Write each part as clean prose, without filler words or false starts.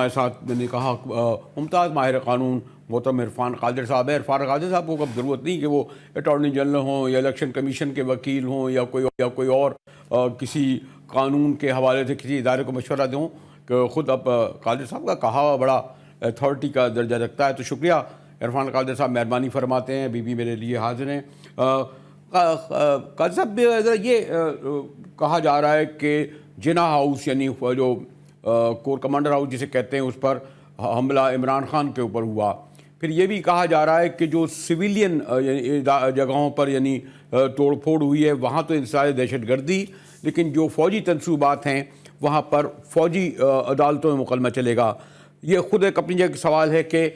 ہمارے ساتھ میں نے کہا ممتاز ماہر قانون محترم عرفان قادر صاحب ہے. عرفان قادر صاحب کو اب ضرورت نہیں کہ وہ اٹارنی جنرل ہوں یا الیکشن کمیشن کے وکیل ہوں یا کوئی اور کسی قانون کے حوالے سے کسی ادارے کو مشورہ دوں, کہ خود اب قادر صاحب کا کہا ہوا بڑا اتھارٹی کا درجہ رکھتا ہے. تو شکریہ عرفان قادر صاحب, مہربانی فرماتے ہیں, بی میرے لیے حاضر ہیں. قادر صاحب یہ کہا جا رہا ہے کہ جناح ہاؤس یعنی جو کور کمانڈر ہاؤس جسے کہتے ہیں اس پر حملہ عمران خان کے اوپر ہوا. پھر یہ بھی کہا جا رہا ہے کہ جو سویلین جگہوں پر یعنی توڑ پھوڑ ہوئی ہے وہاں تو انسداد دہشت گردی, لیکن جو فوجی تنصوبات ہیں وہاں پر فوجی عدالتوں میں مقدمہ چلے گا. یہ خود ایک اپنی جگہ سوال ہے کہ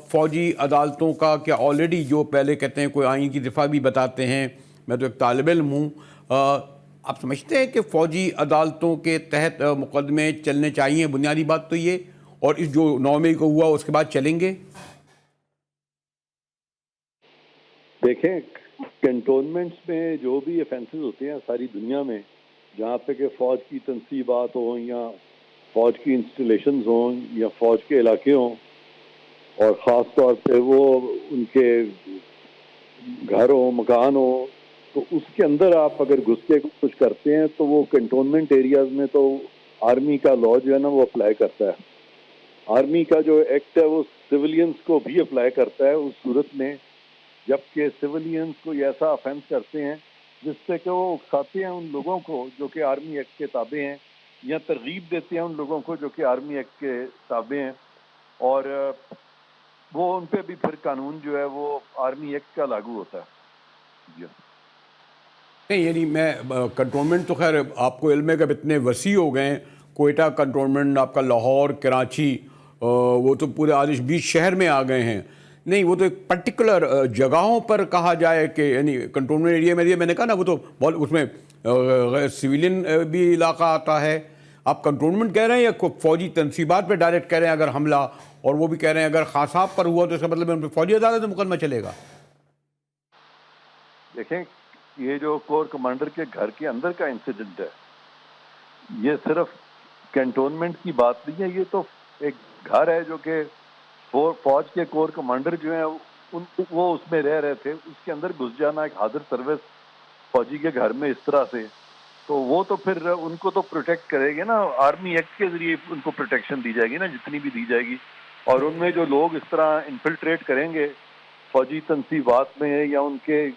فوجی عدالتوں کا کیا آلریڈی جو پہلے کہتے ہیں کوئی آئین کی دفعہ بھی بتاتے ہیں, میں تو ایک طالب علم ہوں, آپ سمجھتے ہیں کہ فوجی عدالتوں کے تحت مقدمے چلنے چاہیے؟ بنیادی بات تو یہ, اور اس جو 9 مئی کو ہوا اس کے بعد چلیں گے؟ دیکھیں, کنٹونمنٹس میں جو بھی افینسز ہوتے ہیں ساری دنیا میں, جہاں پہ کہ فوج کی تنصیبات ہوں یا فوج کی انسٹالیشنز ہوں یا فوج کے علاقے ہوں, اور خاص طور پہ وہ ان کے گھر ہوں مکان ہوں, تو اس کے اندر آپ اگر گھس کے کچھ کرتے ہیں تو وہ کنٹونمنٹ ایریاز میں تو آرمی کا لا جو ہے نا وہ اپلائی کرتا ہے. آرمی کا جو ایکٹ ہے وہ سولینز کو بھی اپلائی کرتا ہے اس صورت میں جبکہ سولینز کو ایسا افینس کرتے ہیں جس سے کہ وہ اکساتے ہیں ان لوگوں کو جو کہ آرمی ایکٹ کے تابع ہیں, یا ترغیب دیتے ہیں ان لوگوں کو جو کہ آرمی ایکٹ کے تابع ہیں, اور وہ ان پہ بھی پھر قانون جو ہے وہ آرمی ایکٹ کا لاگو ہوتا ہے. جی نہیں, یعنی میں کنٹونمنٹ تو خیر آپ کو علم ہے کہ اب اتنے وسیع ہو گئے ہیں, کوئٹہ کنٹونمنٹ آپ کا, لاہور, کراچی, وہ تو پورے آدش 20 شہر میں آ گئے ہیں. نہیں, وہ تو ایک پرٹیکولر جگہوں پر کہا جائے کہ یعنی کنٹونمنٹ ایریا میں نے کہا نا وہ تو اس میں سویلین بھی علاقہ آتا ہے. آپ کنٹونمنٹ کہہ رہے ہیں یا فوجی تنصیبات پہ ڈائریکٹ کہہ رہے ہیں اگر حملہ, اور وہ بھی کہہ رہے ہیں اگر خاصاب پر ہوا تو اس کا مطلب ان پہ فوجی عدالت میں مقدمہ چلے گا؟ دیکھیں, یہ جو کور کمانڈر کے گھر کے اندر کا انسیڈنٹ ہے یہ صرف کنٹونمنٹ کی بات نہیں ہے, یہ تو ایک گھر ہے جو کہ فوج کے کور کمانڈر جو ہیں وہ اس میں رہ رہے تھے, اس کے اندر گھس جانا ایک حاضر سروس فوجی کے گھر میں اس طرح سے, تو وہ تو پھر ان کو تو پروٹیکٹ کرے گی نا, آرمی ایکٹ کے ذریعے ان کو پروٹیکشن دی جائے گی نا جتنی بھی دی جائے گی. اور ان میں جو لوگ اس طرح انفلٹریٹ کریں گے فوجی تنصیبات میں یا ان کے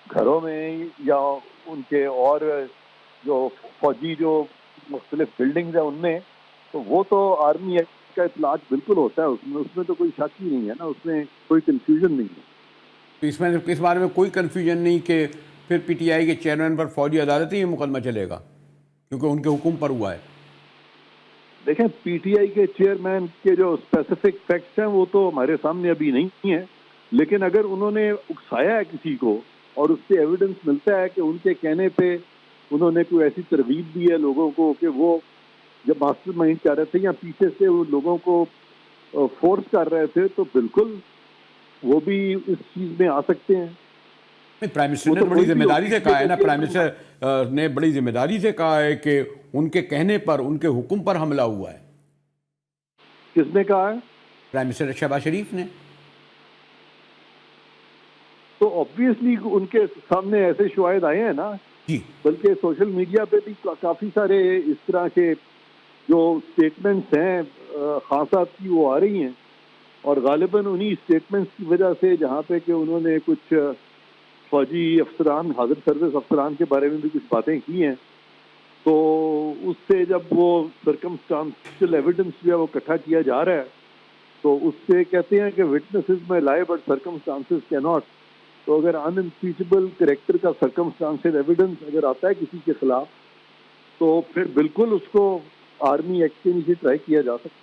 گھروں میں یا ان کے اور جو فوجی جو مختلف بلڈنگز ہیں ان میں, تو وہ تو آرمی ایکٹ کا اطلاق بالکل ہوتا ہے اس میں تو کوئی شک ہی نہیں ہے نا, اس میں کوئی کنفیوژن نہیں ہے. تو اس بارے میں کوئی کنفیوژن نہیں کہ پھر پی ٹی آئی کے چیئرمین پر فوجی عدالت ہی مقدمہ چلے گا کیونکہ ان کے حکم پر ہوا ہے؟ دیکھیں, پی ٹی آئی کے چیئرمین کے جو اسپیسیفک فیکٹس ہیں وہ تو ہمارے سامنے ابھی نہیں ہیں, لیکن اگر انہوں نے اکسایا ہے کسی کو اور اس سے ایویڈنس ملتا ہے کہ ان کے کہنے پہ انہوں نے کوئی ایسی ترغیب دی ہے لوگوں کو کہ وہ جب ماسٹر مائنڈ کر رہے تھے یا پیچھے سے وہ لوگوں کو فورس کر رہے تھے, تو بالکل وہ بھی اس چیز میں آ سکتے ہیں. پرائم منسٹر نے بڑی ذمہ داری سے کہا ہے نا, پرائم منسٹر نے بڑی ذمہ داری سے کہا ہے کہ ان کے کہنے پر, ان کے حکم پر حملہ ہوا ہے. کس نے کہا ہے؟ پرائم منسٹر شہباز شریف نے. تو آبویسلی ان کے سامنے ایسے شواہد آئے ہیں نا, جی, بلکہ سوشل میڈیا پہ بھی کافی سارے اس طرح کے جو سٹیٹمنٹس ہیں خان صاحب کی وہ آ رہی ہیں, اور غالباً انہی سٹیٹمنٹس کی وجہ سے جہاں پہ کہ انہوں نے کچھ فوجی افسران, حاضر سروس افسران کے بارے میں بھی کچھ باتیں کی ہیں, تو اس سے جب وہ سرکمسٹانشل ایویڈنس جو ہے وہ اکٹھا کیا جا رہا ہے تو اس سے کہتے ہیں کہ وٹنسز میں لائے بٹ سرکمسٹانسز کی ناٹ. تو اگر ان امپیچبل کریکٹر کا سرکمسٹانشل ایویڈنس اگر آتا ہے کسی کے خلاف تو پھر بالکل اس کو آرمی ایکٹ کے نیچے ٹرائی کیا جا سکتا ہے.